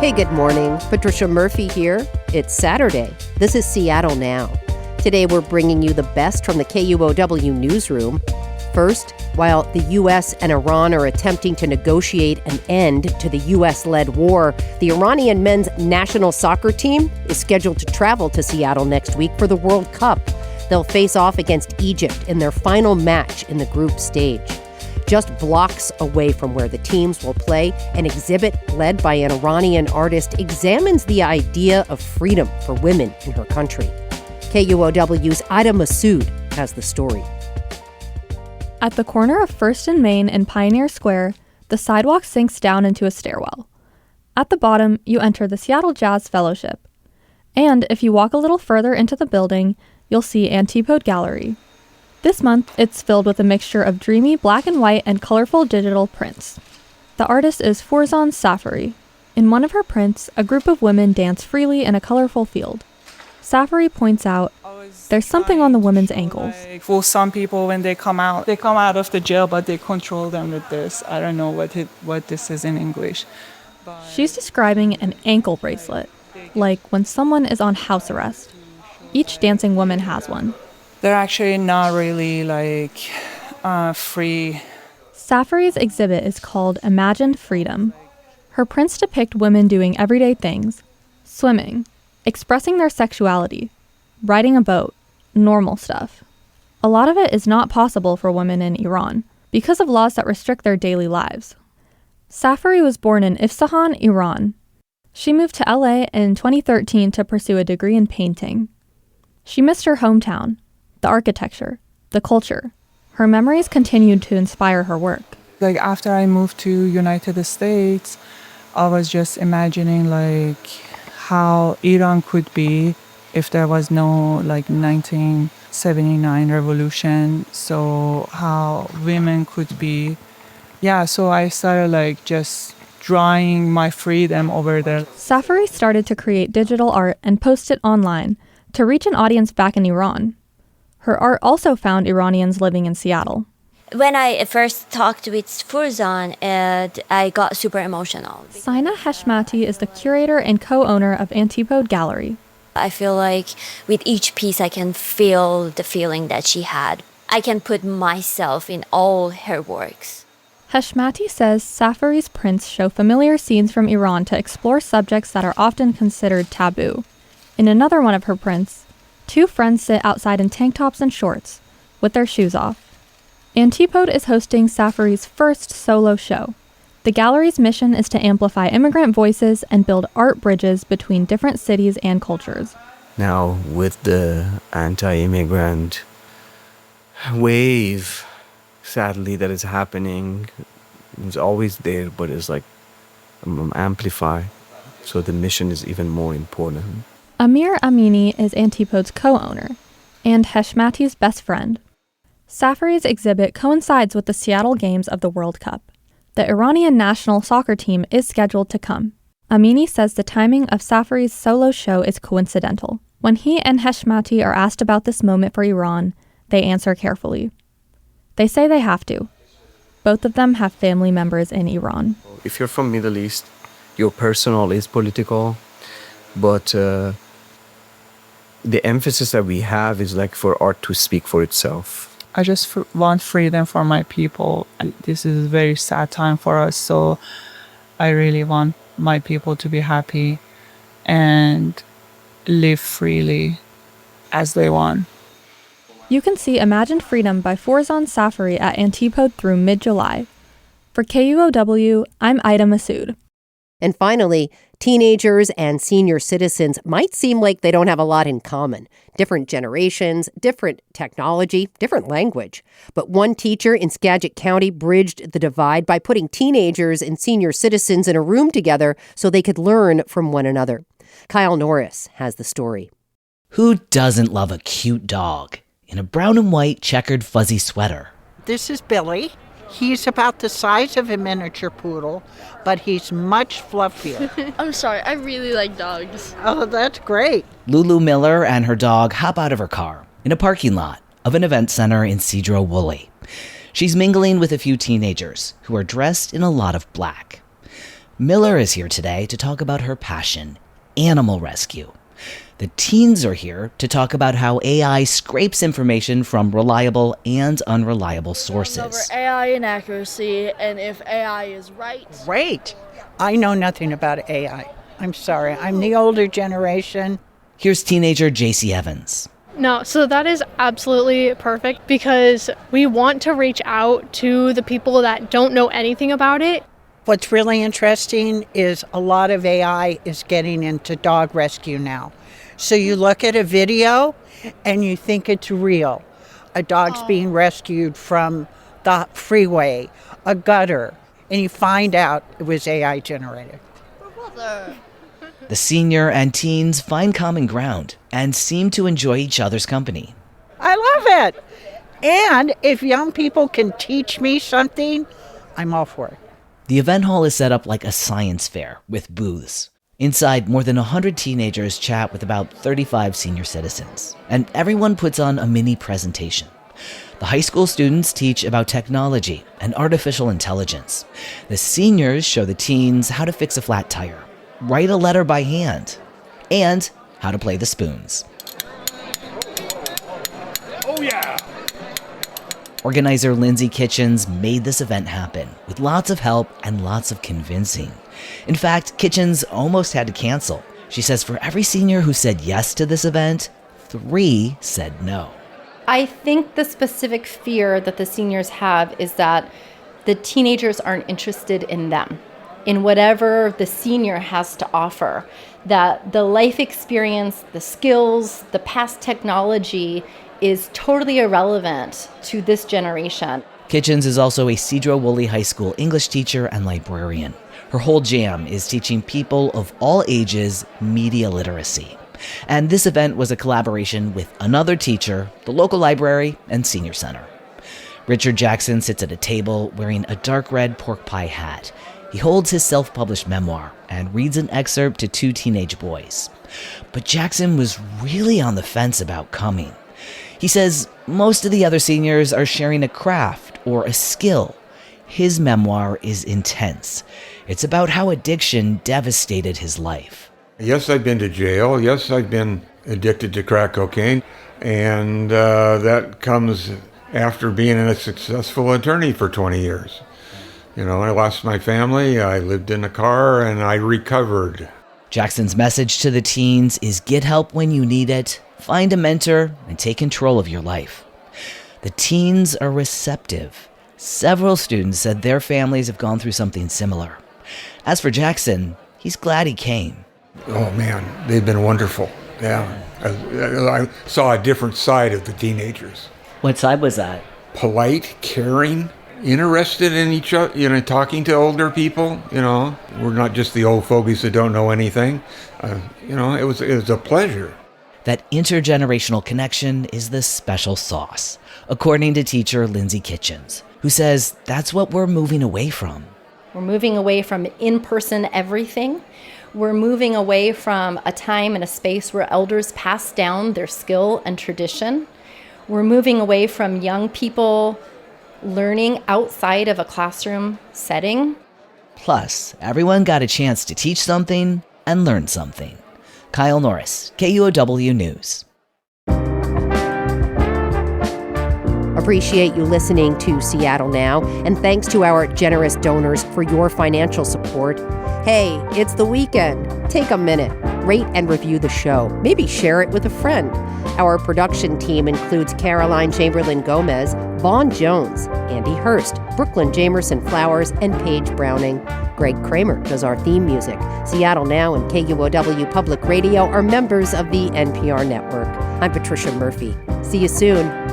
Hey, good morning. Patricia Murphy here. It's Saturday. This is Seattle Now. Today we're bringing you the best from the KUOW Newsroom. First, while the U.S. and Iran are attempting to negotiate an end to the U.S.-led war, the Iranian men's national soccer team is scheduled to travel to Seattle next week for the World Cup. They'll face off against Egypt in their final match in the group stage. Just blocks away from where the teams will play, an exhibit led by an Iranian artist examines the idea of freedom for women in her country. KUOW's Ida Masood has the story. At the corner of 1st and Main and Pioneer Square, the sidewalk sinks down into a stairwell. At the bottom, you enter the Seattle Jazz Fellowship. And if you walk a little further into the building, you'll see Antipode Gallery. This month, it's filled with a mixture of dreamy black and white and colorful digital prints. The artist is Forzan Safari. In one of her prints, a group of women dance freely in a colorful field. Safari points out, there's something on the women's ankles. For some people, when they come out of the jail, but they control them with this. I don't know what this is in English. She's describing an ankle bracelet, like when someone is on house arrest. Each dancing woman has one. They're actually not really free. Safari's exhibit is called Imagined Freedom. Her prints depict women doing everyday things: swimming, expressing their sexuality, riding a boat, normal stuff. A lot of it is not possible for women in Iran because of laws that restrict their daily lives. Safari was born in Isfahan, Iran. She moved to LA in 2013 to pursue a degree in painting. She missed her hometown, the architecture, the culture. Her memories continued to inspire her work. After I moved to United States, I was just imagining how Iran could be if there was no 1979 revolution. So how women could be. Yeah, so I started just drawing my freedom over there. Safari started to create digital art and post it online to reach an audience back in Iran. Her art also found Iranians living in Seattle. When I first talked with Forzan, I got super emotional. Saina Heshmati is the curator and co-owner of Antipode Gallery. I feel like with each piece I can feel the feeling that she had. I can put myself in all her works. Heshmati says Safari's prints show familiar scenes from Iran to explore subjects that are often considered taboo. In another one of her prints, two friends sit outside in tank tops and shorts, with their shoes off. Antipode is hosting Safari's first solo show. The gallery's mission is to amplify immigrant voices and build art bridges between different cities and cultures. Now, with the anti-immigrant wave, sadly, that is happening, it's always there, but it's amplified. So the mission is even more important. Amir Amini is Antipode's co-owner and Heshmati's best friend. Safari's exhibit coincides with the Seattle Games of the World Cup. The Iranian national soccer team is scheduled to come. Amini says the timing of Safari's solo show is coincidental. When he and Heshmati are asked about this moment for Iran, they answer carefully. They say they have to. Both of them have family members in Iran. If you're from Middle East, your personal is political, but the emphasis that we have is for art to speak for itself. I just want freedom for my people. This is a very sad time for us, so I really want my people to be happy and live freely as they want. You can see Imagined Freedom by Forzan Safari at Antipode through mid-July. For KUOW, I'm Ida Masood. And finally, teenagers and senior citizens might seem like they don't have a lot in common. Different generations, different technology, different language. But one teacher in Skagit County bridged the divide by putting teenagers and senior citizens in a room together so they could learn from one another. Kyle Norris has the story. Who doesn't love a cute dog in a brown and white checkered fuzzy sweater? This is Billy. He's about the size of a miniature poodle, but he's much fluffier. I'm sorry, I really like dogs. Oh, that's great. Lulu Miller and her dog hop out of her car in a parking lot of an event center in Cedro-Woolley. She's mingling with a few teenagers who are dressed in a lot of black. Miller is here today to talk about her passion, animal rescue. The teens are here to talk about how AI scrapes information from reliable and unreliable sources. Over AI inaccuracy and if AI is right. Great. I know nothing about AI. I'm sorry. I'm the older generation. Here's teenager JC Evans. No, so that is absolutely perfect because we want to reach out to the people that don't know anything about it. What's really interesting is a lot of AI is getting into dog rescue now. So you look at a video and you think it's real. A dog's being rescued from the freeway, a gutter, and you find out it was AI generated. The senior and teens find common ground and seem to enjoy each other's company. I love it. And if young people can teach me something, I'm all for it. The event hall is set up like a science fair with booths. Inside, more than 100 teenagers chat with about 35 senior citizens, and everyone puts on a mini presentation. The high school students teach about technology and artificial intelligence. The seniors show the teens how to fix a flat tire, write a letter by hand, and how to play the spoons. Oh yeah! Organizer Lindsay Kitchens made this event happen with lots of help and lots of convincing. In fact, Kitchens almost had to cancel. She says for every senior who said yes to this event, 3 said no. I think the specific fear that the seniors have is that the teenagers aren't interested in them, in whatever the senior has to offer, that the life experience, the skills, the past technology is totally irrelevant to this generation. Kitchens is also a Cedro Woolley High School English teacher and librarian. Her whole jam is teaching people of all ages media literacy. And this event was a collaboration with another teacher, the local library, and senior center. Richard Jackson sits at a table wearing a dark red pork pie hat. He holds his self-published memoir and reads an excerpt to 2 teenage boys. But Jackson was really on the fence about coming. He says most of the other seniors are sharing a craft or a skill. His memoir is intense. It's about how addiction devastated his life. Yes, I've been to jail. Yes, I've been addicted to crack cocaine. And that comes after being a successful attorney for 20 years. You know, I lost my family, I lived in a car, and I recovered. Jackson's message to the teens is get help when you need it, find a mentor, and take control of your life. The teens are receptive. Several students said their families have gone through something similar. As for Jackson, he's glad he came. Oh man, they've been wonderful. Yeah, I saw a different side of the teenagers. What side was that? Polite, caring, interested in each other, you know, talking to older people, you know. We're not just the old fogies that don't know anything. You know, it was a pleasure. That intergenerational connection is the special sauce, according to teacher Lindsay Kitchens, who says that's what we're moving away from. We're moving away from in-person everything. We're moving away from a time and a space where elders pass down their skill and tradition. We're moving away from young people learning outside of a classroom setting. Plus, everyone got a chance to teach something and learn something. Kyle Norris, KUOW News. Appreciate you listening to Seattle Now, and thanks to our generous donors for your financial support. Hey, it's the weekend. Take a minute, rate and review the show. Maybe share it with a friend. Our production team includes Caroline Chamberlain-Gomez, Vaughn Jones, Andy Hurst, Brooklyn Jamerson Flowers, and Paige Browning. Greg Kramer does our theme music. Seattle Now and KUOW Public Radio are members of the NPR network. I'm Patricia Murphy. See you soon.